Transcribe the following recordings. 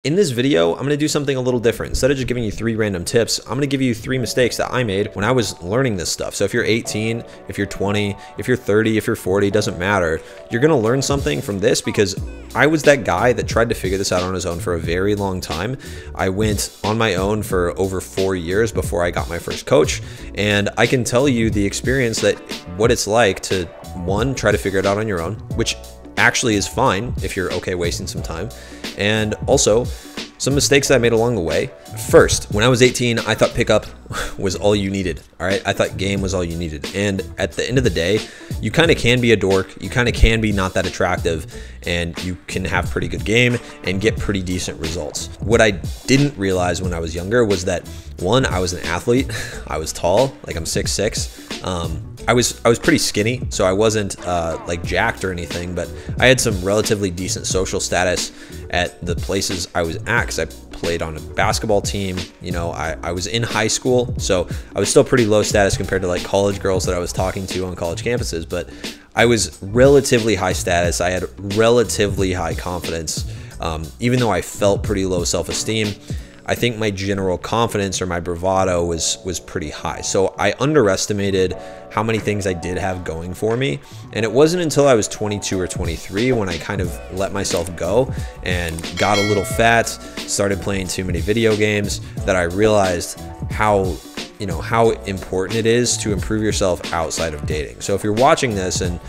In this video, I'm going to do something a little different. Instead of just giving you 3 random tips, I'm going to give you 3 mistakes that I made when I was learning this stuff. So if you're 18, if you're 20, if you're 30, if you're 40, doesn't matter. You're going to learn something from this because I was that guy that tried to figure this out on his own for a very long time. I went on my own for over 4 years before I got my first coach. And I can tell you the experience that what it's like to, one, try to figure it out on your own, which actually is fine if you're okay wasting some time. And also some mistakes that I made along the way. First, when I was 18, I thought pickup was all you needed. All right. I thought game was all you needed. And at the end of the day, you kind of can be a dork. You kind of can be not that attractive, and you can have pretty good game and get pretty decent results. What I didn't realize when I was younger was that, one, I was an athlete. I was tall, like I'm 6'6". I was pretty skinny, so I wasn't like jacked or anything, but I had some relatively decent social status at the places I was at, because I played on a basketball team. You know, I was in high school, so I was still pretty low status compared to like college girls that I was talking to on college campuses, but I was relatively high status. I had relatively high confidence, even though I felt pretty low self-esteem. I think my general confidence or my bravado was pretty high. So I underestimated how many things I did have going for me. And it wasn't until I was 22 or 23 when I kind of let myself go and got a little fat, started playing too many video games, that I realized how important it is to improve yourself outside of dating. So if you're watching this and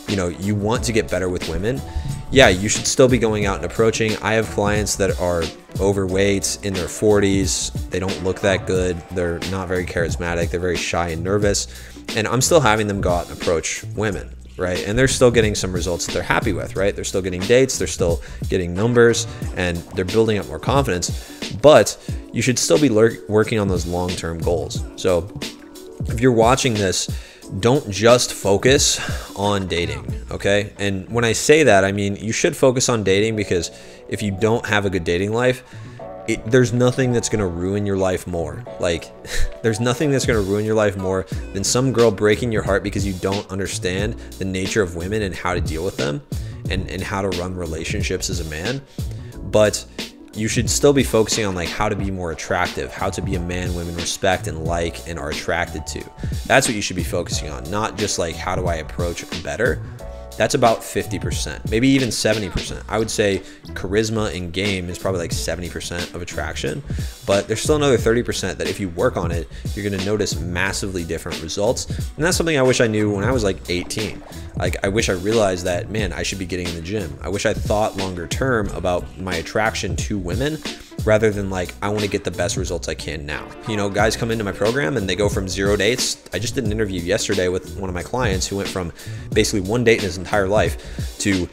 you want to get better with women, yeah, you should still be going out and approaching. I have clients that are overweight, in their 40s. They don't look that good. They're not very charismatic. They're very shy and nervous. And I'm still having them go out and approach women, right? And they're still getting some results that they're happy with, right? They're still getting dates. They're still getting numbers, and they're building up more confidence. But you should still be working on those long-term goals. So if you're watching this, don't just focus on dating, okay? And when I say that, I mean you should focus on dating, because if you don't have a good dating life, there's nothing that's gonna ruin your life more. Like, there's nothing that's gonna ruin your life more than some girl breaking your heart because you don't understand the nature of women and how to deal with them and how to run relationships as a man. But you should still be focusing on like how to be more attractive, how to be a man women respect and like and are attracted to. That's what you should be focusing on, not just like how do I approach better. That's about 50%, maybe even 70%. I would say charisma and game is probably like 70% of attraction, but there's still another 30% that if you work on it, you're gonna notice massively different results. And that's something I wish I knew when I was like 18. Like, I wish I realized that, man, I should be getting in the gym. I wish I thought longer term about my attraction to women, rather than like, I want to get the best results I can now. Guys come into my program and they go from 0 dates. I just did an interview yesterday with one of my clients who went from basically 1 date in his entire life to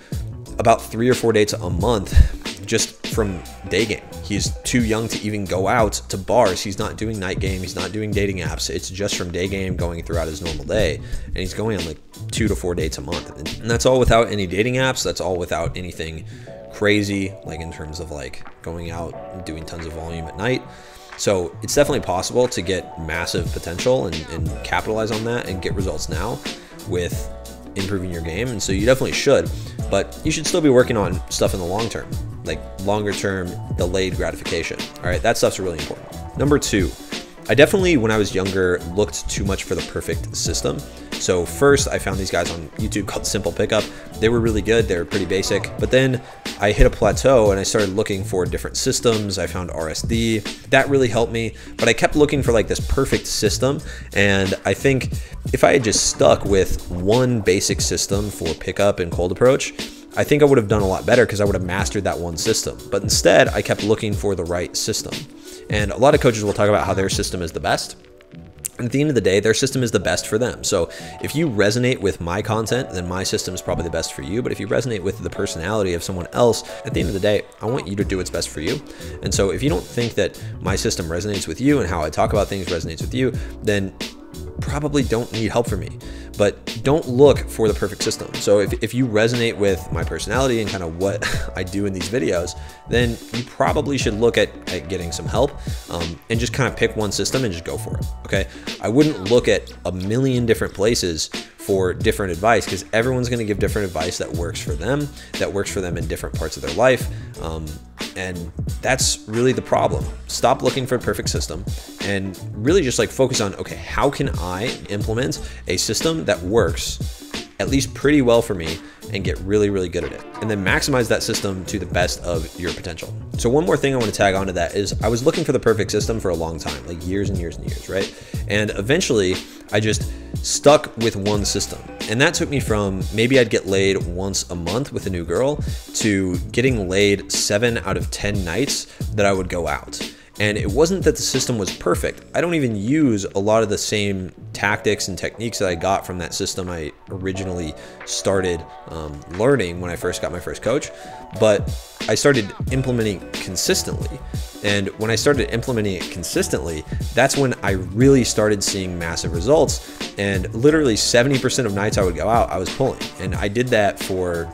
about 3 or 4 dates a month just from day game. He's too young to even go out to bars. He's not doing night game. He's not doing dating apps. It's just from day game going throughout his normal day. And he's going on like 2 to 4 dates a month. And that's all without any dating apps. That's all without anything crazy, like in terms of like going out and doing tons of volume at night. So it's definitely possible to get massive potential and capitalize on that and get results now with improving your game. And so you definitely should, but you should still be working on stuff in the long term, like longer term delayed gratification. All right, that stuff's really important. Number 2, I definitely, when I was younger, looked too much for the perfect system. So first, I found these guys on YouTube called Simple Pickup. They were really good. They were pretty basic. But then I hit a plateau and I started looking for different systems. I found RSD. That really helped me. But I kept looking for like this perfect system. And I think if I had just stuck with one basic system for pickup and cold approach, I think I would have done a lot better because I would have mastered that one system. But instead, I kept looking for the right system. And a lot of coaches will talk about how their system is the best. And at the end of the day, their system is the best for them. So if you resonate with my content, then my system is probably the best for you. But if you resonate with the personality of someone else, at the end of the day, I want you to do what's best for you. And so if you don't think that my system resonates with you and how I talk about things resonates with you, then probably don't need help from me. But don't look for the perfect system. So if you resonate with my personality and kind of what I do in these videos, then you probably should look at getting some help and just kind of pick one system and just go for it, okay? I wouldn't look at a million different places for different advice, because everyone's going to give different advice that works for them in different parts of their life. And that's really the problem. Stop looking for a perfect system and really just like focus on, okay, how can I implement a system that works at least pretty well for me and get really, really good at it. And then maximize that system to the best of your potential. So one more thing I want to tag onto that is I was looking for the perfect system for a long time, like years and years and years, right? And eventually I just stuck with one system. And that took me from maybe I'd get laid once a month with a new girl to getting laid 7 out of 10 nights that I would go out. And it wasn't that the system was perfect. I don't even use a lot of the same tactics and techniques that I got from that system I originally started learning when I first got my first coach, but I started implementing consistently. And when I started implementing it consistently, that's when I really started seeing massive results. And literally 70% of nights I would go out, I was pulling. And I did that for,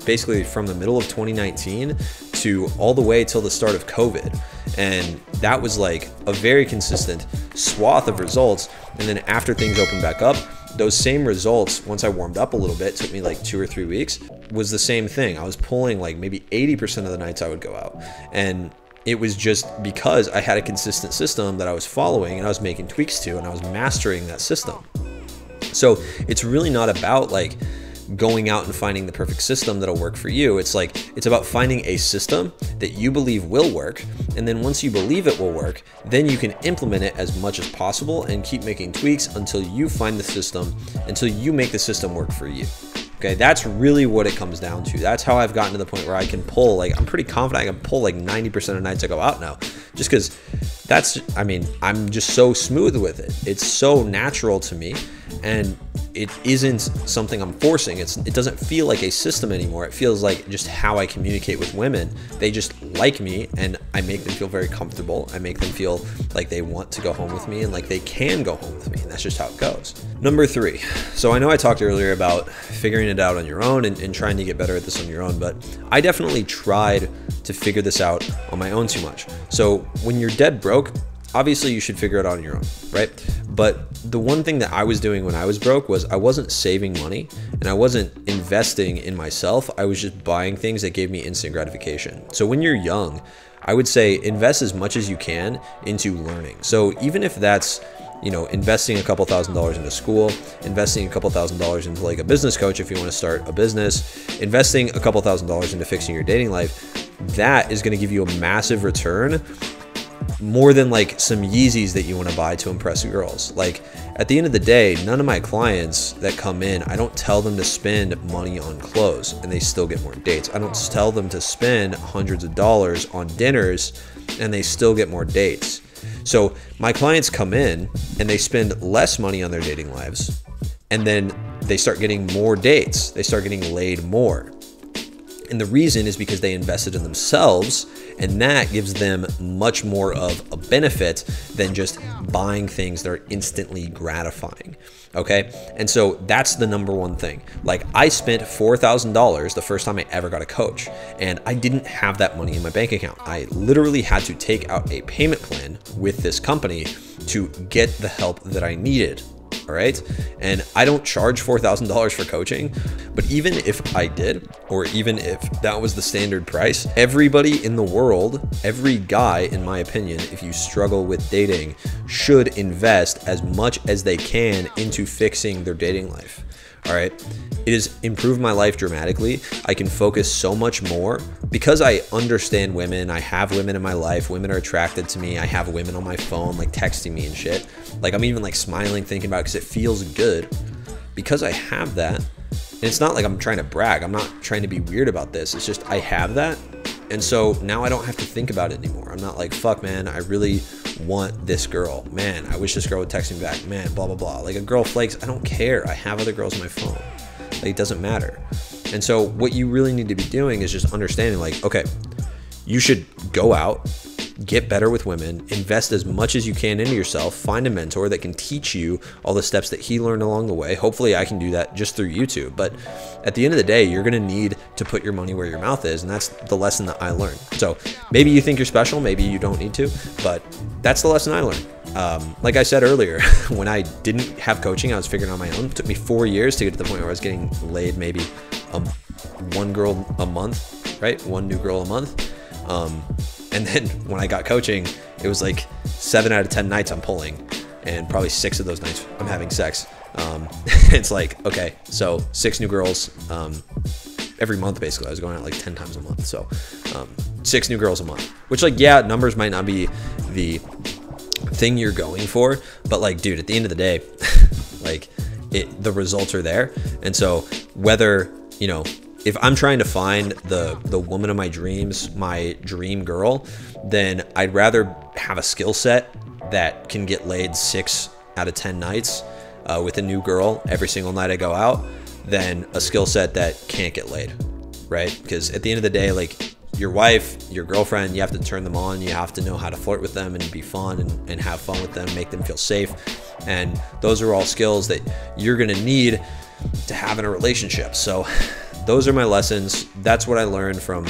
basically from the middle of 2019 to all the way till the start of COVID. And that was like a very consistent swath of results. And then after things opened back up, those same results, once I warmed up a little bit, took me like 2 or 3 weeks, was the same thing. I was pulling like maybe 80% of the nights I would go out. And it was just because I had a consistent system that I was following and I was making tweaks to, and I was mastering that system. So it's really not about like going out and finding the perfect system that'll work for you. It's about finding a system that you believe will work. And then once you believe it will work, then you can implement it as much as possible and keep making tweaks until you find the system, until you make the system work for you. Okay, that's really what it comes down to. That's how I've gotten to the point where I can pull, like, I'm pretty confident I can pull like 90% of nights I go out now, just because I'm just so smooth with it. It's so natural to me, and it isn't something I'm forcing. It doesn't feel like a system anymore. It feels like just how I communicate with women. They just like me, and I make them feel very comfortable. I make them feel like they want to go home with me and like they can go home with me, and that's just how it goes. Number 3. So I know I talked earlier about figuring it out on your own and trying to get better at this on your own, but I definitely tried to figure this out on my own too much. So when you're dead broke, obviously you should figure it out on your own, right? But the one thing that I was doing when I was broke was I wasn't saving money and I wasn't investing in myself. I was just buying things that gave me instant gratification. So when you're young, I would say invest as much as you can into learning. So even if that's, investing a couple $1,000s into school, investing a couple $1,000s into like a business coach if you want to start a business, investing a couple $1,000s into fixing your dating life, that is going to give you a massive return, more than like some Yeezys that you want to buy to impress girls. Like at the end of the day, none of my clients that come in, I don't tell them to spend money on clothes and they still get more dates. I don't tell them to spend hundreds of dollars on dinners and they still get more dates. So my clients come in and they spend less money on their dating lives, and then they start getting more dates. They start getting laid more. And the reason is because they invested in themselves, and that gives them much more of a benefit than just buying things that are instantly gratifying. Okay. And so that's the number one thing. Like I spent $4,000 the first time I ever got a coach, and I didn't have that money in my bank account. I literally had to take out a payment plan with this company to get the help that I needed. All right. And I don't charge $4,000 for coaching, but even if I did, or even if that was the standard price, everybody in the world, every guy, in my opinion, if you struggle with dating, should invest as much as they can into fixing their dating life. All right. It has improved my life dramatically. I can focus so much more because I understand women. I have women in my life. Women are attracted to me. I have women on my phone, like texting me and shit. Like I'm even like smiling thinking about it because it feels good because I have that. And it's not like I'm trying to brag. I'm not trying to be weird about this. It's just I have that. And so now I don't have to think about it anymore. I'm not like, fuck, man, I really want this girl. Man, I wish this girl would text me back. Man, blah, blah, blah. Like a girl flakes. I don't care. I have other girls on my phone. Like it doesn't matter. And so what you really need to be doing is just understanding like, okay, you should go out, get better with women, invest as much as you can into yourself, find a mentor that can teach you all the steps that he learned along the way. Hopefully I can do that just through YouTube. But at the end of the day, you're going to need to put your money where your mouth is. And that's the lesson that I learned. So maybe you think you're special, maybe you don't need to, but that's the lesson I learned. Like I said earlier, when I didn't have coaching, I was figuring out on my own. It took me 4 years to get to the point where I was getting laid maybe one girl a month, right? One new girl a month. And then when I got coaching, it was like 7 out of 10 nights I'm pulling, and probably 6 of those nights I'm having sex. It's like, okay, so 6 new girls every month. Basically, I was going out like 10 times a month. So 6 new girls a month, which, like, yeah, numbers might not be the thing you're going for, but like, dude, at the end of the day, like, the results are there. And so whether, you know, if I'm trying to find the woman of my dreams, my dream girl, then I'd rather have a skill set that can get laid 6 out of 10 nights with a new girl every single night I go out than a skill set that can't get laid, right? Because at the end of the day, like, your wife, your girlfriend, you have to turn them on. You have to know how to flirt with them and be fun and have fun with them, make them feel safe. And those are all skills that you're going to need to have in a relationship. So those are my lessons. That's what I learned from,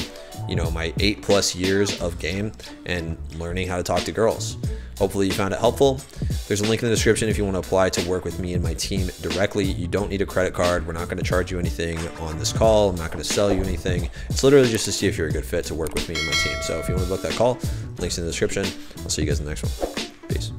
you know, my 8+ years of game and learning how to talk to girls. Hopefully you found it helpful. There's a link in the description if you want to apply to work with me and my team directly. You don't need a credit card. We're not going to charge you anything on this call. I'm not going to sell you anything. It's literally just to see if you're a good fit to work with me and my team. So if you want to book that call, links in the description. I'll see you guys in the next one. Peace.